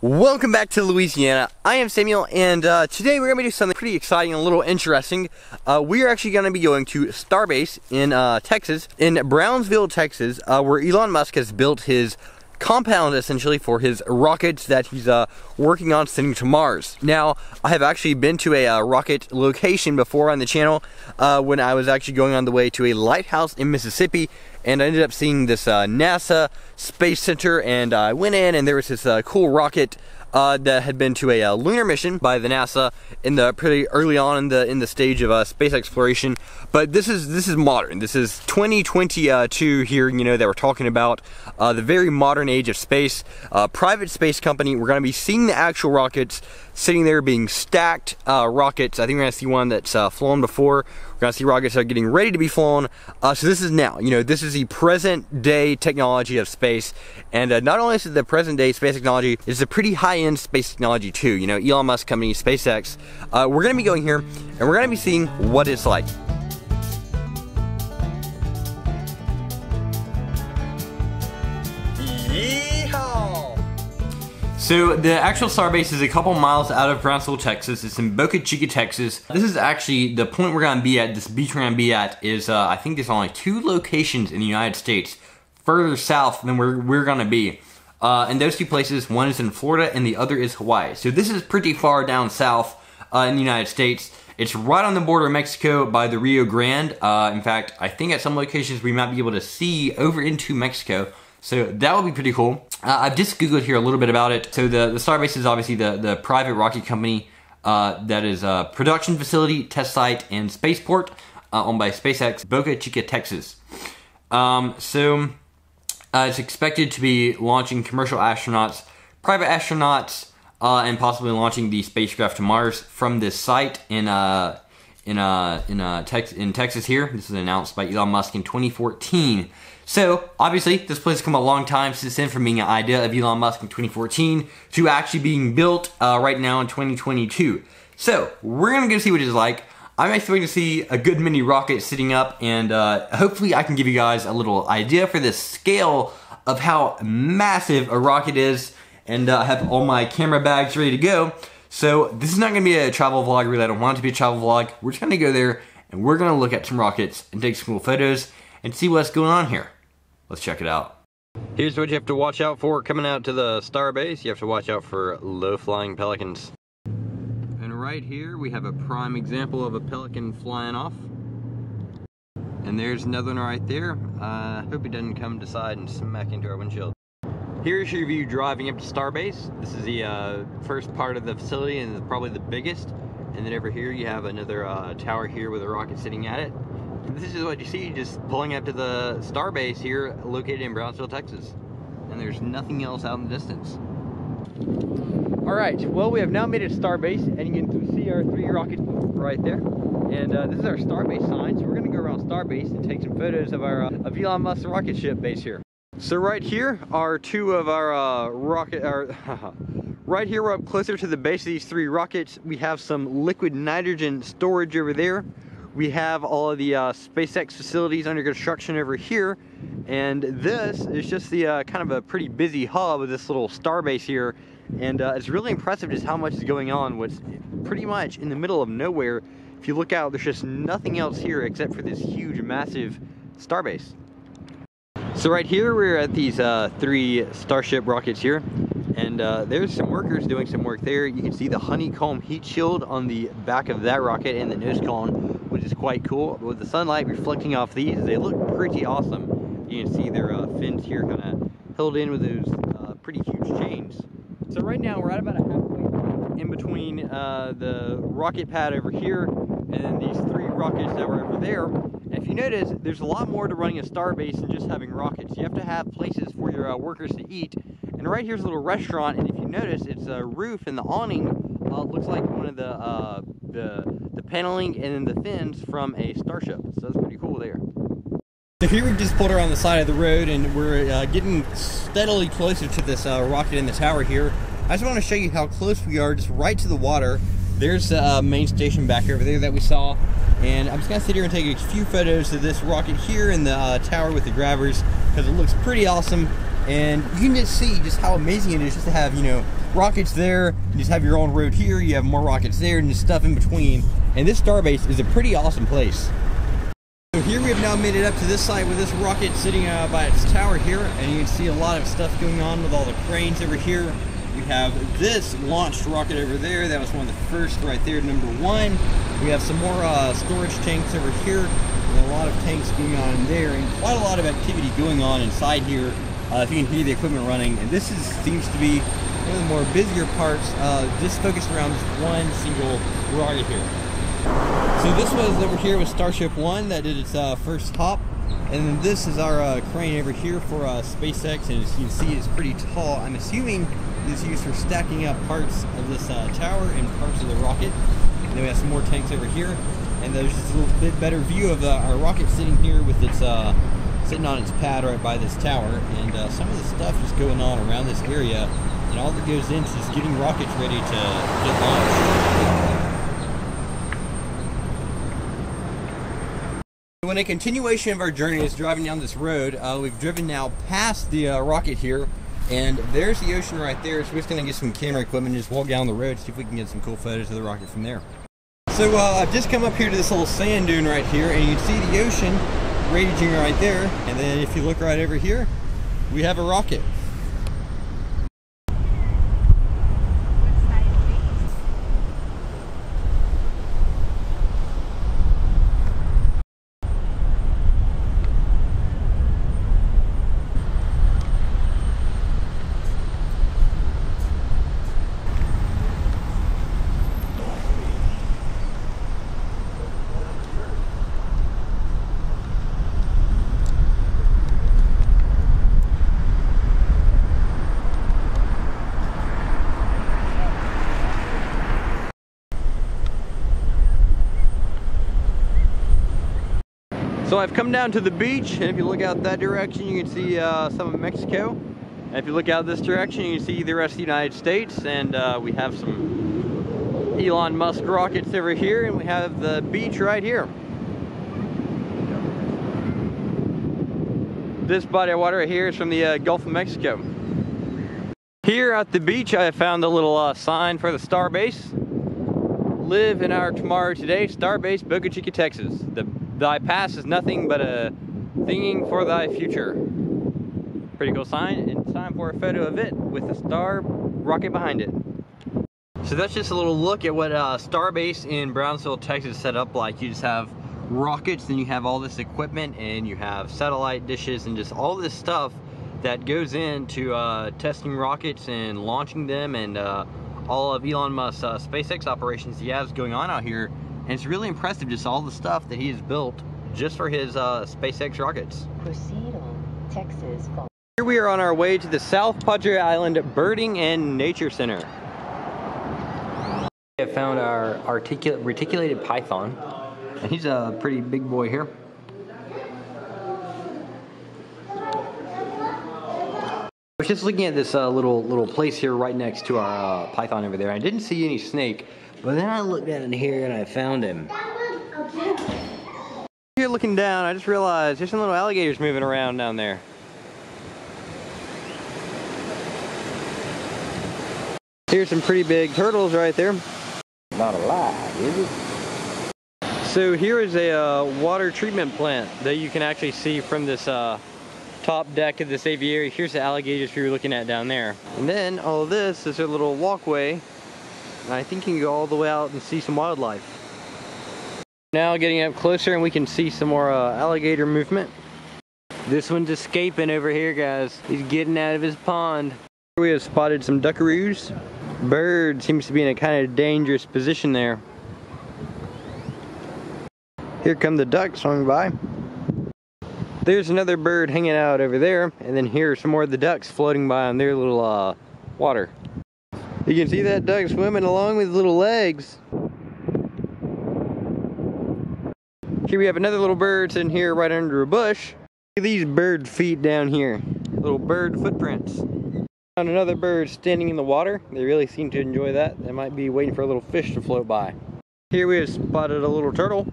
Welcome back to Louisiana. I am Samuel, and today we're going to do something pretty exciting and a little interesting. We are actually going to be going to Starbase in Texas, in Brownsville, Texas, where Elon Musk has built his compound essentially for his rockets that he's working on sending to Mars. Now, I have actually been to a rocket location before on the channel when I was actually going on the way to a lighthouse in Mississippi, and I ended up seeing this NASA Space Center, and I went in and there was this cool rocket that had been to a lunar mission by the NASA in the pretty early on in the stage of space exploration. But this is modern. This is 2022 here, you know, that we're talking about the very modern age of space. Private space company. We're going to be seeing the actual rockets sitting there being stacked rockets. I think we're going to see one that's flown before. We're going to see rockets that are getting ready to be flown. So this is now, you know, this is the present day technology of space. And not only is it the present day space technology, it's a pretty high-end space technology too. You know, Elon Musk company, SpaceX. We're going to be going here and we're going to be seeing what it's like. So the actual Starbase is a couple miles out of Brownsville, Texas. It's in Boca, Chica, Texas. This is actually the point we're gonna be at, this beach we're gonna be at is, I think there's only 2 locations in the United States further south than where we're gonna be. And those 2 places, one is in Florida and the other is Hawaii. So this is pretty far down south in the United States. It's right on the border of Mexico by the Rio Grande. In fact, I think at some locations we might be able to see over into Mexico. So that would be pretty cool. I've just Googled here a little bit about it. So the Starbase is obviously the private rocket company that is a production facility, test site, and spaceport owned by SpaceX, Boca, Chica, Texas. It's expected to be launching commercial astronauts, private astronauts, and possibly launching the spacecraft to Mars from this site in Texas here. This was announced by Elon Musk in 2014. So, obviously, this place has come a long time since then, from being an idea of Elon Musk in 2014 to actually being built right now in 2022. So, we're going to go see what it's like. I'm expecting to see a good many rockets sitting up, and hopefully I can give you guys a little idea for the scale of how massive a rocket is, and I have all my camera bags ready to go. So, this is not going to be a travel vlog, really. I don't want it to be a travel vlog. We're just going to go there, and we're going to look at some rockets and take some cool photos and see what's going on here. Let's check it out. Here's what you have to watch out for coming out to the Starbase. You have to watch out for low-flying pelicans. And right here we have a prime example of a pelican flying off. And there's another one right there. Hope he doesn't come to side and smack into our windshield. Here's your view driving up to Starbase. This is the first part of the facility and probably the biggest. And then over here you have another tower here with a rocket sitting at it. This is what you see just pulling up to the Starbase here, located in Brownsville, Texas. And there's nothing else out in the distance. Alright, well, we have now made it to Starbase, and you can see our 3 rockets right there. And this is our Starbase sign, so we're going to go around Starbase and take some photos of our of Elon Musk's rocket ship base here. So right here are 2 of our right here, we're up closer to the base of these 3 rockets. We have some liquid nitrogen storage over there. We have all of the SpaceX facilities under construction over here, and this is just the kind of a pretty busy hub of this little Starbase here, and it's really impressive just how much is going on. What's pretty much in the middle of nowhere. If you look out, there's just nothing else here except for this huge, massive Starbase. So right here, we're at these 3 Starship Rockets here, and there's some workers doing some work there. You can see the honeycomb heat shield on the back of that rocket and the nose cone, which is quite cool. With the sunlight reflecting off these, they look pretty awesome. You can see their fins here kind of held in with those pretty huge chains. So right now we're at about a halfway point in between the rocket pad over here and then these 3 rockets that were over there. And if you notice, there's a lot more to running a Starbase than just having rockets. You have to have places for your workers to eat. And right here's a little restaurant, and if you notice, it's a roof, and the awning looks like one of the paneling and then the fins from a Starship. So that's pretty cool there. So here we just pulled around the side of the road, and we're getting steadily closer to this rocket in the tower here. I just want to show you how close we are, just right to the water. There's the main station back over there that we saw, and I'm just going to sit here and take a few photos of this rocket here in the tower with the grabbers, because it looks pretty awesome. and you can just see just how amazing it is just to have, you know, rockets there, you just have your own road here, you have more rockets there, and just stuff in between. And this Starbase is a pretty awesome place. So here we have now made it up to this site with this rocket sitting by its tower here, and you can see a lot of stuff going on with all the cranes over here. We have this launched rocket over there. That was one of the first right there, number 1. We have some more storage tanks over here, and a lot of tanks going on in there, and quite a lot of activity going on inside here. If you can hear the equipment running, and this seems to be one of the more busier parts, just focused around this one single rocket here. So this was over here with Starship 1 that did its first hop, and then this is our crane over here for SpaceX, and as you can see, it's pretty tall. I'm assuming it's used for stacking up parts of this tower and parts of the rocket. And then we have some more tanks over here, and there's just a little bit better view of our rocket sitting here with its sitting on its pad right by this tower, and some of the stuff is going on around this area, and all that goes into is getting rockets ready to get launched. When a continuation of our journey is driving down this road, we've driven now past the rocket here, and there's the ocean right there. So we're just going to get some camera equipment and just walk down the road, see if we can get some cool photos of the rocket from there. So I've just come up here to this little sand dune right here, and you can see the ocean raging right there, and then if you look right over here, we have a rocket. So I've come down to the beach, and if you look out that direction, you can see some of Mexico. And if you look out this direction, you can see the rest of the United States, and we have some Elon Musk rockets over here, and we have the beach right here. This body of water right here is from the Gulf of Mexico. Here at the beach, I found a little sign for the Starbase. Live in our tomorrow today, Starbase, Boca, Chica, Texas. Thy past is nothing but a thinging for thy future. Pretty cool sign, and it's time for a photo of it with the star rocket behind it. So that's just a little look at what Starbase in Brownsville, Texas set up like. You just have rockets, then you have all this equipment, and you have satellite dishes, and just all this stuff that goes into testing rockets and launching them, and all of Elon Musk's SpaceX operations he has going on out here. And it's really impressive, just all the stuff that he has built just for his SpaceX rockets. Proceed on Texas. Here we are on our way to the South Padre Island Birding and Nature Center. We have found our reticulated python, and he's a pretty big boy here. I was just looking at this little place here right next to our python over there. I didn't see any snake. But then I looked down in here and I found him. Here looking down, I just realized there's some little alligators moving around down there. Here's some pretty big turtles right there. Not alive, is it? So here is a water treatment plant that you can actually see from this top deck of this aviary. Here's the alligators we were looking at down there. And then all of this is a little walkway. And I think you can go all the way out and see some wildlife. Now getting up closer, and we can see some more alligator movement. This one's escaping over here, guys. He's getting out of his pond. We have spotted some duckaroos. Bird seems to be in a kind of dangerous position there. Here come the ducks swimming by. There's another bird hanging out over there, and then here are some more of the ducks floating by on their little water. You can see that duck swimming along with his little legs. Here we have another little bird sitting here right under a bush. Look at these bird feet down here. Little bird footprints. Found another bird standing in the water. They really seem to enjoy that. They might be waiting for a little fish to float by. Here we have spotted a little turtle.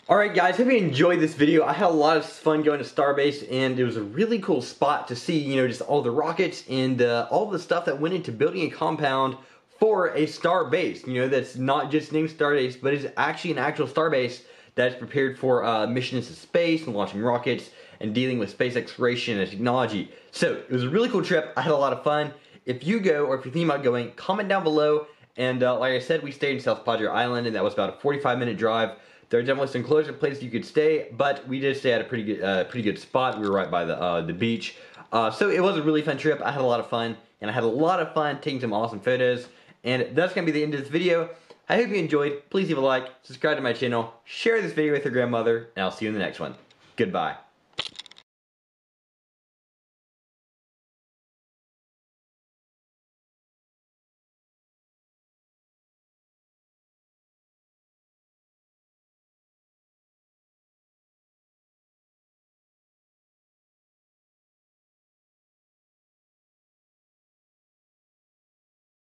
Alright guys, hope you enjoyed this video. I had a lot of fun going to Starbase, and it was a really cool spot to see, you know, just all the rockets and all the stuff that went into building a compound for a star base. You know, that's not just named Starbase, but is actually an actual starbase that's prepared for missions to space and launching rockets and dealing with space exploration and technology. So, it was a really cool trip. I had a lot of fun. If you go, or if you're thinking about going, comment down below. And like I said, we stayed in South Padre Island, and that was about a 45-minute drive. There are definitely some closer places you could stay, but we did stay at a pretty good spot. We were right by the beach. So it was a really fun trip. I had a lot of fun, and I had a lot of fun taking some awesome photos. And that's going to be the end of this video. I hope you enjoyed. Please leave a like, subscribe to my channel, share this video with your grandmother, and I'll see you in the next one. Goodbye.